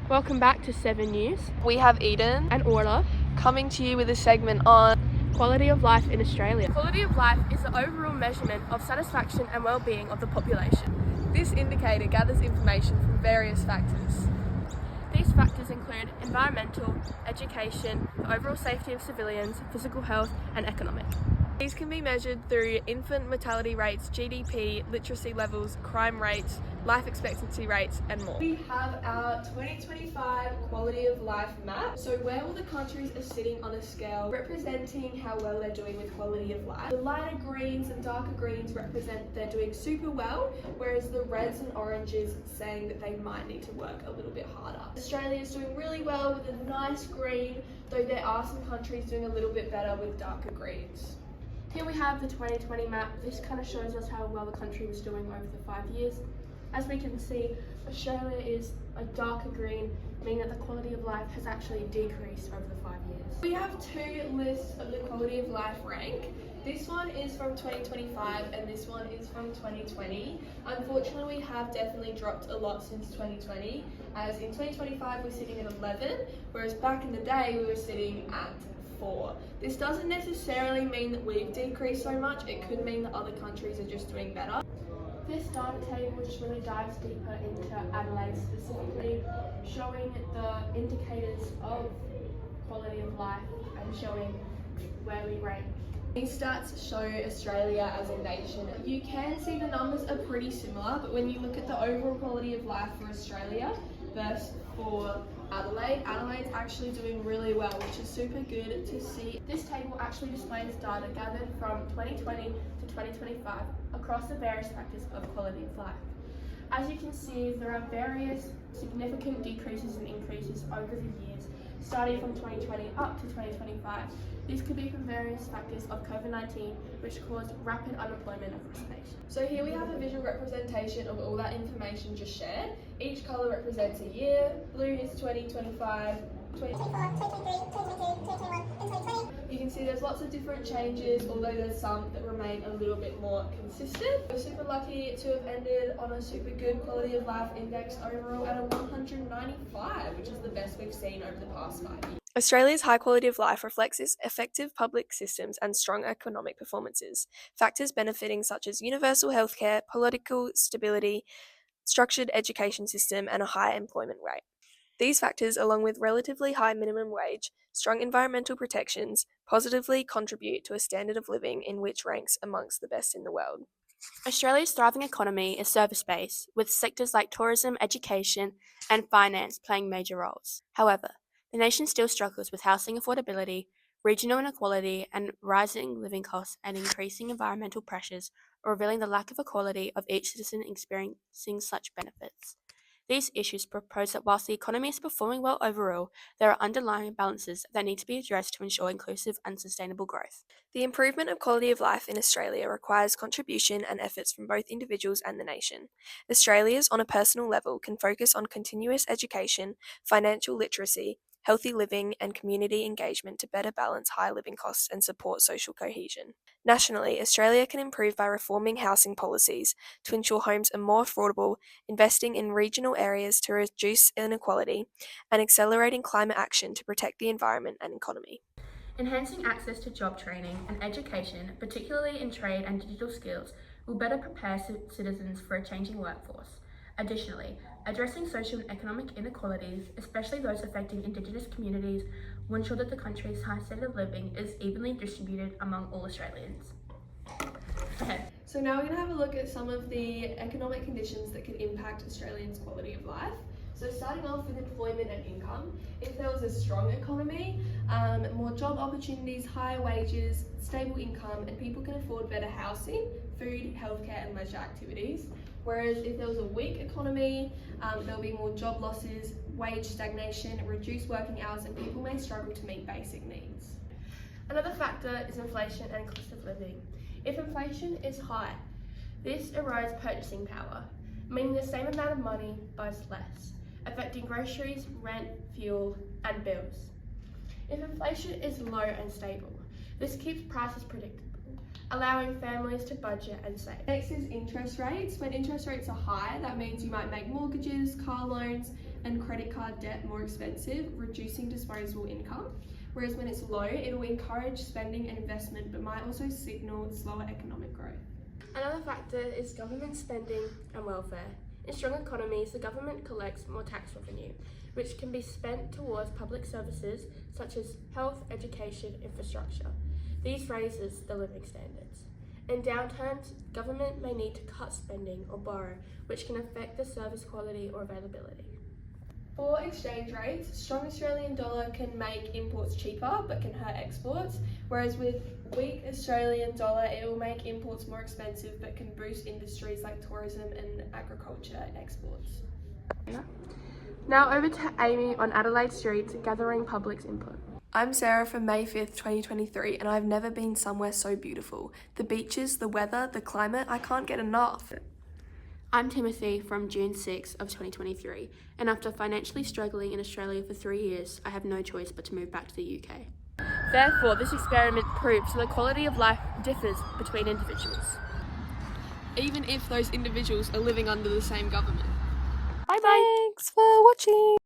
Welcome back to 7 News. We have Eden And Orla. coming to you with a segment on Quality of life in Australia. quality of life is the overall measurement of satisfaction and well-being of the population. This indicator gathers information from various factors. These factors include environmental, education, the overall safety of civilians, physical health, and economic. These can be measured through infant mortality rates, GDP, literacy levels, crime rates, life expectancy rates, and more. We have our 2025 quality of life map. So where all the countries are sitting on a scale representing how well they're doing with quality of life. The lighter greens and darker greens represent they're doing super well, whereas the reds and oranges saying that they might need to work a little bit harder. Australia is doing really well with a nice green, though there are some countries doing a little bit better with darker greens. Here we have the 2020 map. This kind of shows us how well the country was doing over the 5 years. As we can see, Australia is a darker green, meaning that the quality of life has actually decreased over the 5 years. We have two lists of the quality of life rank. This one is from 2025 and this one is from 2020. Unfortunately, we have definitely dropped a lot since 2020, as in 2025 we're sitting at 11, whereas back in the day we were sitting at 4. This doesn't necessarily mean that we've decreased so much, it could mean that other countries are just doing better. This data table just really dives deeper into Adelaide specifically, showing the indicators of quality of life and showing where we rank. These stats show Australia as a nation. You can see the numbers are pretty similar, but when you look at the overall quality of life for Australia versus for Adelaide's actually doing really well, which is super good to see. This table actually displays data gathered from 2020 to 2025 across the various factors of quality of life. As you can see, there are various significant decreases and increases over the years, starting from 2020 up to 2025. These could be from various factors of COVID-19, which caused rapid unemployment across the nation. So here we have a visual representation of all that information just shared. Each colour represents a year. Blue is 2025, 2024, 2023, 2022, 2021, and 2020. You can see there's lots of different changes, although there's some that remain a little bit more consistent. We're super lucky to have ended on a super good quality of life index overall at a 195, which is the best we've seen over the past 5 years. Australia's high quality of life reflects its effective public systems and strong economic performances, factors benefiting such as universal healthcare, political stability, structured education system, and a high employment rate. These factors, along with relatively high minimum wage, strong environmental protections, positively contribute to a standard of living in which ranks amongst the best in the world. Australia's thriving economy is service-based, with sectors like tourism, education, and finance playing major roles. However, the nation still struggles with housing affordability, regional inequality, and rising living costs and increasing environmental pressures, revealing the lack of equality of each citizen experiencing such benefits. These issues propose that whilst the economy is performing well overall, there are underlying imbalances that need to be addressed to ensure inclusive and sustainable growth. The improvement of quality of life in Australia requires contribution and efforts from both individuals and the nation. Australians, on a personal level, can focus on continuous education, financial literacy, healthy living, and community engagement to better balance high living costs and support social cohesion. Nationally, Australia can improve by reforming housing policies to ensure homes are more affordable, investing in regional areas to reduce inequality, and accelerating climate action to protect the environment and economy. Enhancing access to job training and education, particularly in trade and digital skills, will better prepare citizens for a changing workforce. Additionally, addressing social and economic inequalities, especially those affecting Indigenous communities, will ensure that the country's high standard of living is evenly distributed among all Australians. Okay. So now we're going to have a look at some of the economic conditions that could impact Australians' quality of life. So starting off with employment and income, if there was a strong economy, more job opportunities, higher wages, stable income, and people can afford better housing, food, healthcare, and leisure activities. Whereas if there was a weak economy, there'll be more job losses, wage stagnation, reduced working hours, and people may struggle to meet basic needs. Another factor is inflation and cost of living. If inflation is high, this erodes purchasing power, meaning the same amount of money buys less, affecting groceries, rent, fuel, and bills. If inflation is low and stable, this keeps prices predictable, allowing families to budget and save. Next is interest rates. When interest rates are high, that means you might make mortgages, car loans, and credit card debt more expensive, reducing disposable income. Whereas when it's low, it will encourage spending and investment, but might also signal slower economic growth. Another factor is government spending and welfare. In strong economies, the government collects more tax revenue, which can be spent towards public services such as health, education, infrastructure. These raises the living standards. In downturns, government may need to cut spending or borrow, which can affect the service quality or availability. For exchange rates, strong Australian dollar can make imports cheaper but can hurt exports, whereas with weak Australian dollar it will make imports more expensive but can boost industries like tourism and agriculture exports. Now over to Amy on Adelaide Street gathering public's input. I'm Sarah from May 5th, 2023, and I've never been somewhere so beautiful. The beaches, the weather, the climate, I can't get enough. I'm Timothy from June 6 of 2023, and after financially struggling in Australia for 3 years, I have no choice but to move back to the UK. Therefore, this experiment proves that the quality of life differs between individuals. Even if those individuals are living under the same government. Bye bye! Thanks for watching.